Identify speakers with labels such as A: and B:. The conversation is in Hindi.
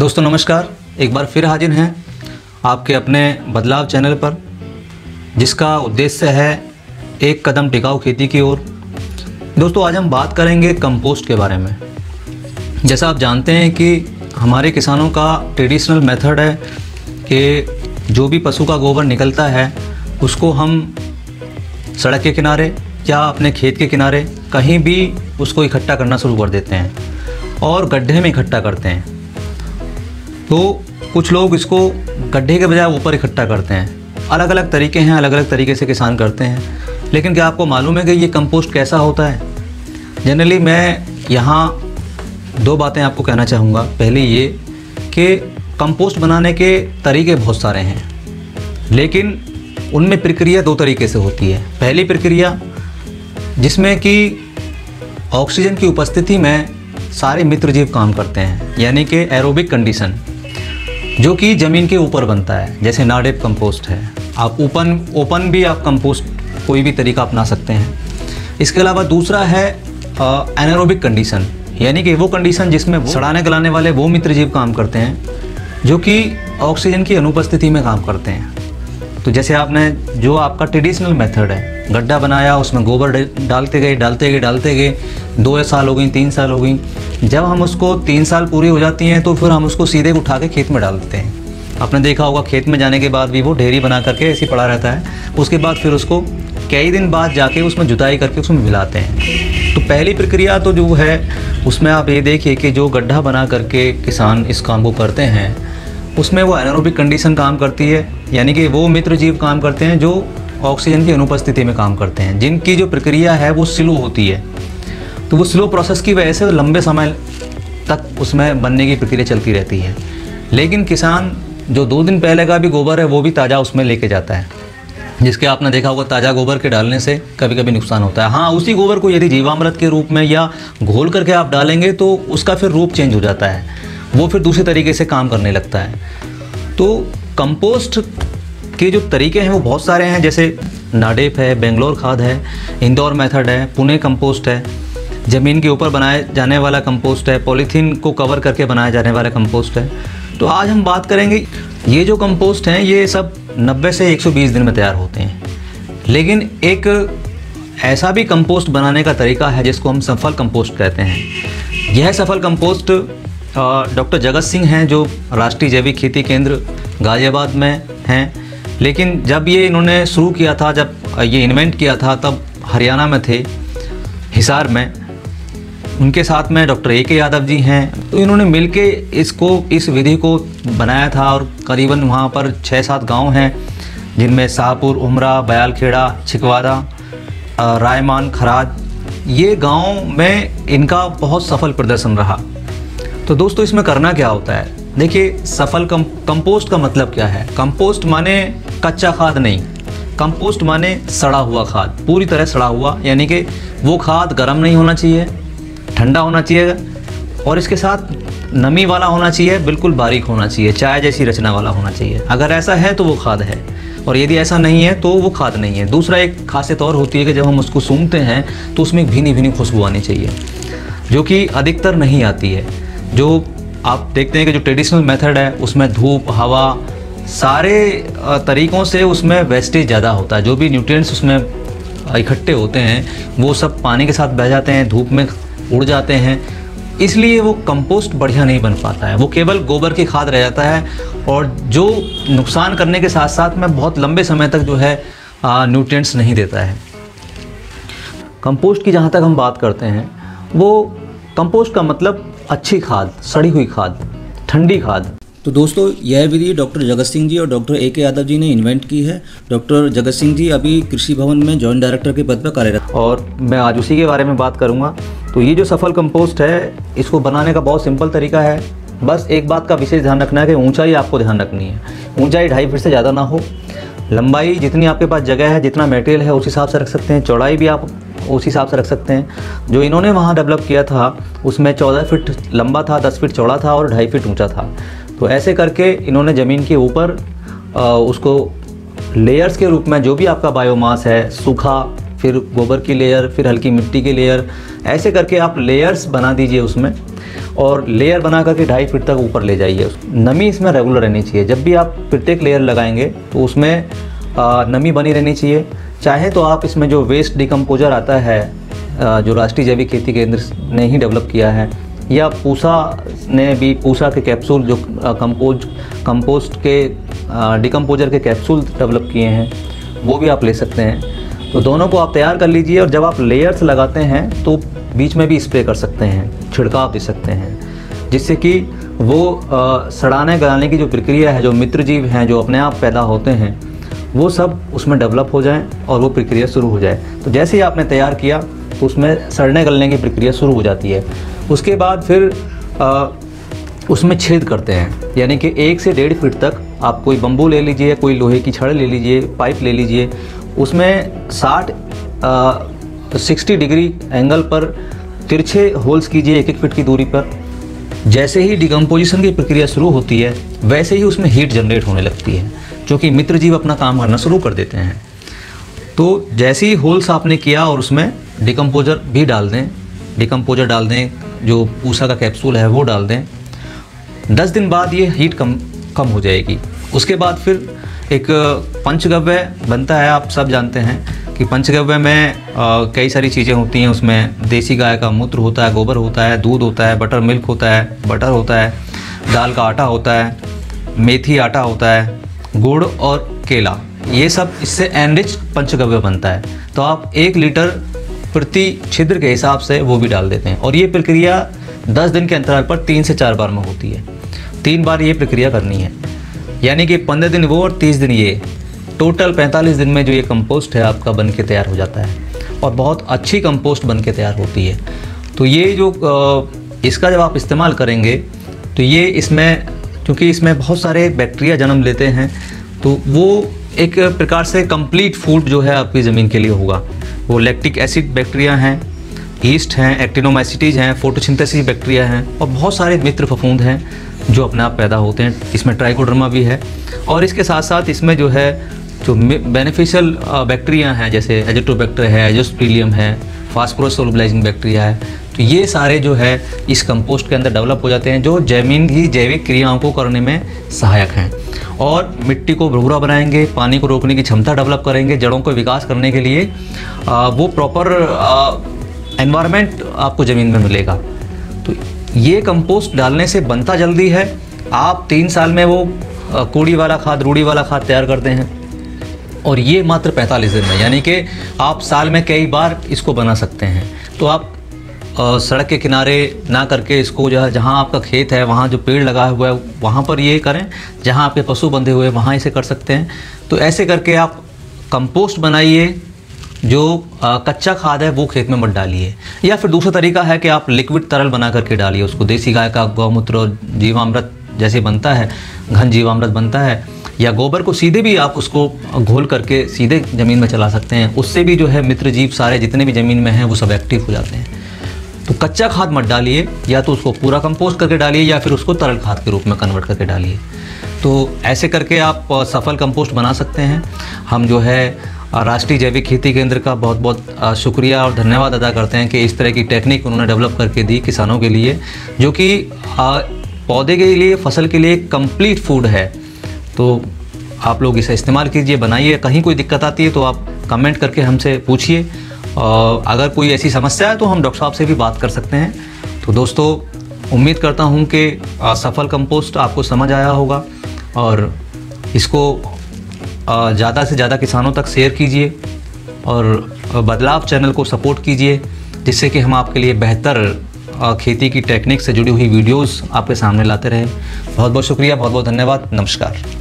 A: दोस्तों नमस्कार, एक बार फिर हाजिर हैं आपके अपने बदलाव चैनल पर, जिसका उद्देश्य है एक कदम टिकाऊ खेती की ओर। दोस्तों आज हम बात करेंगे कंपोस्ट के बारे में। जैसा आप जानते हैं कि हमारे किसानों का ट्रेडिशनल मेथड है कि जो भी पशु का गोबर निकलता है उसको हम सड़क के किनारे या अपने खेत के किनारे कहीं भी उसको इकट्ठा करना शुरू कर देते हैं और गड्ढे में इकट्ठा करते हैं। तो कुछ लोग इसको गड्ढे के बजाय ऊपर इकट्ठा करते हैं। अलग अलग तरीके हैं, अलग अलग तरीके से किसान करते हैं। लेकिन क्या आपको मालूम है कि ये कंपोस्ट कैसा होता है? जनरली मैं यहाँ दो बातें आपको कहना चाहूँगा। पहली ये कि कंपोस्ट बनाने के तरीके बहुत सारे हैं, लेकिन उनमें प्रक्रिया दो तरीके से होती है। पहली प्रक्रिया जिसमें कि ऑक्सीजन की उपस्थिति में सारे मित्र जीव काम करते हैं, यानी कि एरोबिक कंडीशन, जो कि ज़मीन के ऊपर बनता है, जैसे नाडेप कंपोस्ट है। आप ओपन भी आप कंपोस्ट कोई भी तरीका अपना सकते हैं। इसके अलावा दूसरा है एनारोबिक कंडीशन, यानी कि वो कंडीशन जिसमें सड़ाने गलाने वाले वो मित्र जीव काम करते हैं जो कि ऑक्सीजन की अनुपस्थिति में काम करते हैं। तो जैसे आपने जो आपका ट्रेडिशनल मेथड है, गड्ढा बनाया, उसमें गोबर डालते गए 2 साल हो गई, 3 साल हो गई। जब हम उसको 3 साल पूरी हो जाती हैं तो फिर हम उसको सीधे उठा के खेत में डाल देते हैं। आपने देखा होगा खेत में जाने के बाद भी वो ढेरी बना करके ऐसे पड़ा रहता है। उसके बाद फिर उसको कई दिन बाद जाके उसमें जुताई करके उसमें मिलाते हैं। तो पहली प्रक्रिया तो जो है उसमें आप ये देखिए कि जो गड्ढा बना करके किसान इस काम को करते हैं उसमें वो एनारोबिक कंडीशन काम करती है, यानी कि वो मित्र जीव काम करते हैं जो ऑक्सीजन की अनुपस्थिति में काम करते हैं, जिनकी जो प्रक्रिया है वो स्लो होती है। तो वो स्लो प्रोसेस की वजह से लंबे समय तक उसमें बनने की प्रक्रिया चलती रहती है। लेकिन किसान जो 2 दिन पहले का भी गोबर है वो भी ताज़ा उसमें लेके जाता है, जिसके आपने देखा होगा ताज़ा गोबर के डालने से कभी कभी नुकसान होता है। हाँ, उसी गोबर को यदि जीवामृत के रूप में या घोल करके आप डालेंगे तो उसका फिर रूप चेंज हो जाता है, वो फिर दूसरे तरीके से काम करने लगता है। तो कंपोस्ट के जो तरीके हैं वो बहुत सारे हैं, जैसे नाडेप है, बेंगलोर खाद है, इंदौर मेथड है, पुणे कंपोस्ट है, ज़मीन के ऊपर बनाए जाने वाला कंपोस्ट है, पॉलीथीन को कवर करके बनाया जाने वाला कंपोस्ट है। तो आज हम बात करेंगे, ये जो कंपोस्ट हैं ये सब 90 से 120 दिन में तैयार होते हैं। लेकिन एक ऐसा भी कंपोस्ट बनाने का तरीका है जिसको हम सफल कंपोस्ट कहते हैं। यह सफल कंपोस्ट डॉक्टर जगत सिंह हैं जो राष्ट्रीय जैविक खेती केंद्र गाज़ियाबाद में हैं। लेकिन जब ये इन्होंने शुरू किया था, जब ये इन्वेंट किया था, तब हरियाणा में थे, हिसार में। उनके साथ में डॉक्टर AK यादव जी हैं। तो इन्होंने मिलके इस विधि को बनाया था और करीबन वहाँ पर 6-7 गांव हैं, जिनमें शाहपुर, उमरा, बयालखेड़ा, छिकवाड़ा, रायमान, खराज, ये गांव में इनका बहुत सफल प्रदर्शन रहा। तो दोस्तों इसमें करना क्या होता है? देखिए, सफल कंपोस्ट का मतलब क्या है? कंपोस्ट माने कच्चा खाद नहीं, कंपोस्ट माने सड़ा हुआ खाद, पूरी तरह सड़ा हुआ, यानी कि वो खाद गर्म नहीं होना चाहिए, ठंडा होना चाहिए और इसके साथ नमी वाला होना चाहिए, बिल्कुल बारीक होना चाहिए, चाय जैसी रचना वाला होना चाहिए। अगर ऐसा है तो वो खाद है, और यदि ऐसा नहीं है तो वो खाद नहीं है। दूसरा एक खासियत और होती है कि जब हम उसको सूंघते हैं तो उसमें एक भीनी भीनी खुशबू आनी चाहिए, जो कि अधिकतर नहीं आती है। जो आप देखते हैं कि जो ट्रेडिशनल मेथड है उसमें धूप, हवा, सारे तरीक़ों से उसमें वेस्टेज ज़्यादा होता है। जो भी न्यूट्रिएंट्स उसमें इकट्ठे होते हैं वो सब पानी के साथ बह जाते हैं, धूप में उड़ जाते हैं, इसलिए वो कंपोस्ट बढ़िया नहीं बन पाता है। वो केवल गोबर की खाद रह जाता है और जो नुकसान करने के साथ साथ में बहुत लंबे समय तक जो है न्यूट्रिएंट्स नहीं देता है। कंपोस्ट की जहाँ तक हम बात करते हैं, वो कंपोस्ट का मतलब अच्छी खाद, सड़ी हुई खाद, ठंडी खाद।
B: तो दोस्तों यह विधि डॉक्टर जगत सिंह जी और डॉक्टर AK यादव जी ने इन्वेंट की है। डॉक्टर जगत सिंह जी अभी कृषि भवन में जॉइंट डायरेक्टर के पद पर कार्यरत,
A: और मैं आज उसी के बारे में बात करूंगा। तो ये जो सफल कंपोस्ट है, इसको बनाने का बहुत सिंपल तरीका है। बस एक बात का विशेष ध्यान रखना है कि ऊंचाई आपको ध्यान रखनी है। ऊंचाई 2.5 फीट से ज़्यादा ना हो। लंबाई जितनी आपके पास जगह है, जितना मटेरियल है उस हिसाब से रख सकते हैं। चौड़ाई भी आप उस हिसाब से रख सकते हैं। जो इन्होंने वहाँ डेवलप किया था उसमें 14 फीट लंबा था, 10 फीट चौड़ा था और 2.5 फीट ऊँचा था। तो ऐसे करके इन्होंने ज़मीन के ऊपर उसको लेयर्स के रूप में, जो भी आपका बायोमास है, सूखा, फिर गोबर की लेयर, फिर हल्की मिट्टी की लेयर, ऐसे करके आप लेयर्स बना दीजिए उसमें। और लेयर बना करके 2.5 फीट तक ऊपर ले जाइए। नमी इसमें रेगुलर रहनी चाहिए। जब भी आप प्रत्येक लेयर लगाएंगे तो उसमें नमी बनी रहनी चाहिए। चाहे तो आप इसमें जो वेस्ट डिकम्पोजर आता है जो राष्ट्रीय जैविक खेती केंद्र ने ही डेवलप किया है, या पूसा ने भी पूसा के कैप्सूल जो कंपोस्ट के डिकम्पोजर के कैप्सूल डेवलप किए हैं, वो भी आप ले सकते हैं। तो दोनों को आप तैयार कर लीजिए और जब आप लेयर्स लगाते हैं तो बीच में भी स्प्रे कर सकते हैं, छिड़काव दे सकते हैं, जिससे कि वो सड़ाने गलाने की जो प्रक्रिया है, जो मित्र जीव हैं जो अपने आप पैदा होते हैं, वो सब उसमें डेवलप हो जाएं और वो प्रक्रिया शुरू हो जाए। तो जैसे ही आपने तैयार किया तो उसमें सड़ने गलने की प्रक्रिया शुरू हो जाती है। उसके बाद फिर उसमें छेद करते हैं, यानी कि 1 से 1.5 फीट तक आप कोई बम्बू ले लीजिए, कोई लोहे की छड़ ले लीजिए, पाइप ले लीजिए, उसमें 60 डिग्री एंगल पर तिरछे होल्स कीजिए 1-1 फीट की दूरी पर। जैसे ही डिकम्पोजिशन की प्रक्रिया शुरू होती है वैसे ही उसमें हीट जनरेट होने लगती है, जो कि मित्र जीव अपना काम करना शुरू कर देते हैं। तो जैसे ही होल्स आपने किया और उसमें डिकम्पोजर भी डाल दें, डिकम्पोजर डाल दें, जो पूसा का कैप्सूल है वो डाल दें। 10 दिन बाद ये हीट कम हो जाएगी। उसके बाद फिर एक पंचगव्य बनता है। आप सब जानते हैं कि पंचगव्य में कई सारी चीज़ें होती हैं। उसमें देसी गाय का मूत्र होता है, गोबर होता है, दूध होता है, बटर मिल्क होता है, बटर होता है, दाल का आटा होता है, मेथी आटा होता है, गुड़ और केला, ये सब इससे एनरिच पंचगव्य बनता है। तो आप 1 लीटर प्रति छिद्र के हिसाब से वो भी डाल देते हैं और ये प्रक्रिया 10 दिन के अंतराल पर 3 से 4 बार में होती है। 3 बार ये प्रक्रिया करनी है, यानी कि 15 दिन वो और 30 दिन ये, टोटल 45 दिन में जो ये कंपोस्ट है आपका बन के तैयार हो जाता है और बहुत अच्छी कंपोस्ट बन के तैयार होती है। तो ये जो इसका जब आप इस्तेमाल करेंगे तो ये इसमें, क्योंकि इसमें बहुत सारे बैक्टीरिया जन्म लेते हैं, तो वो एक प्रकार से कंप्लीट फूड जो है आपकी ज़मीन के लिए होगा। वो लैक्टिक एसिड बैक्टीरिया हैं, ईस्ट हैं, एक्टिनोमाइसिटीज हैं, फोटोसिंथेसिस बैक्टीरिया हैं और बहुत सारे मित्र फफूंद हैं जो अपने आप पैदा होते हैं। इसमें ट्राइकोडर्मा भी है और इसके साथ साथ इसमें जो है जो बेनिफिशियल बैक्टीरिया हैं, जैसे एजिटोबैक्टर है, एजोस्पिलियम है, फास्फोरस सोलुबलाइजिंग बैक्टीरिया है, तो ये सारे जो है इस कंपोस्ट के अंदर डेवलप हो जाते हैं, जो ज़मीन की जैविक क्रियाओं को करने में सहायक हैं और मिट्टी को भुरभुरा बनाएंगे, पानी को रोकने की क्षमता डेवलप करेंगे, जड़ों को विकास करने के लिए वो प्रॉपर एनवायरनमेंट आपको ज़मीन में मिलेगा। तो ये कंपोस्ट डालने से बनता जल्दी है। आप 3 साल में वो कूड़ी वाला खाद, रूढ़ी वाला खाद तैयार करते हैं और ये मात्र 45 दिन में, यानी कि आप साल में कई बार इसको बना सकते हैं। तो आप सड़क के किनारे ना करके इसको जहाँ आपका खेत है, वहाँ जो पेड़ लगा हुआ है वहाँ पर ये करें, जहाँ आपके पशु बंधे हुए हैं वहाँ इसे कर सकते हैं। तो ऐसे करके आप कंपोस्ट बनाइए। जो कच्चा खाद है वो खेत में मत डालिए, या फिर दूसरा तरीका है कि आप लिक्विड तरल बना करके डालिए उसको। देसी गाय का गौमूत्र और जीवामृत जैसे बनता है, घन जीवामृत बनता है, या गोबर को सीधे भी आप उसको घोल करके सीधे ज़मीन में चला सकते हैं। उससे भी जो है मित्र जीव सारे जितने भी ज़मीन में हैं वो सब एक्टिव हो जाते हैं। तो कच्चा खाद मत डालिए, या तो उसको पूरा कंपोस्ट करके डालिए या फिर उसको तरल खाद के रूप में कन्वर्ट करके डालिए। तो ऐसे करके आप सफल कंपोस्ट बना सकते हैं। हम जो है राष्ट्रीय जैविक खेती केंद्र का बहुत बहुत शुक्रिया और धन्यवाद अदा करते हैं कि इस तरह की टेक्निक उन्होंने डेवलप करके दी किसानों के लिए, जो कि पौधे के लिए, फसल के लिए कंप्लीट फूड है। तो आप लोग इसे इस्तेमाल कीजिए, बनाइए। कहीं कोई दिक्कत आती है तो आप कमेंट करके हमसे पूछिए, और अगर कोई ऐसी समस्या है तो हम डॉक्टर साहब से भी बात कर सकते हैं। तो दोस्तों, उम्मीद करता हूं कि सफल कंपोस्ट आपको समझ आया होगा और इसको ज़्यादा से ज़्यादा किसानों तक शेयर कीजिए और बदलाव चैनल को सपोर्ट कीजिए, जिससे कि हम आपके लिए बेहतर खेती की टेक्निक से जुड़ी हुई वीडियोस आपके सामने लाते रहें। बहुत बहुत शुक्रिया, बहुत बहुत धन्यवाद, नमस्कार।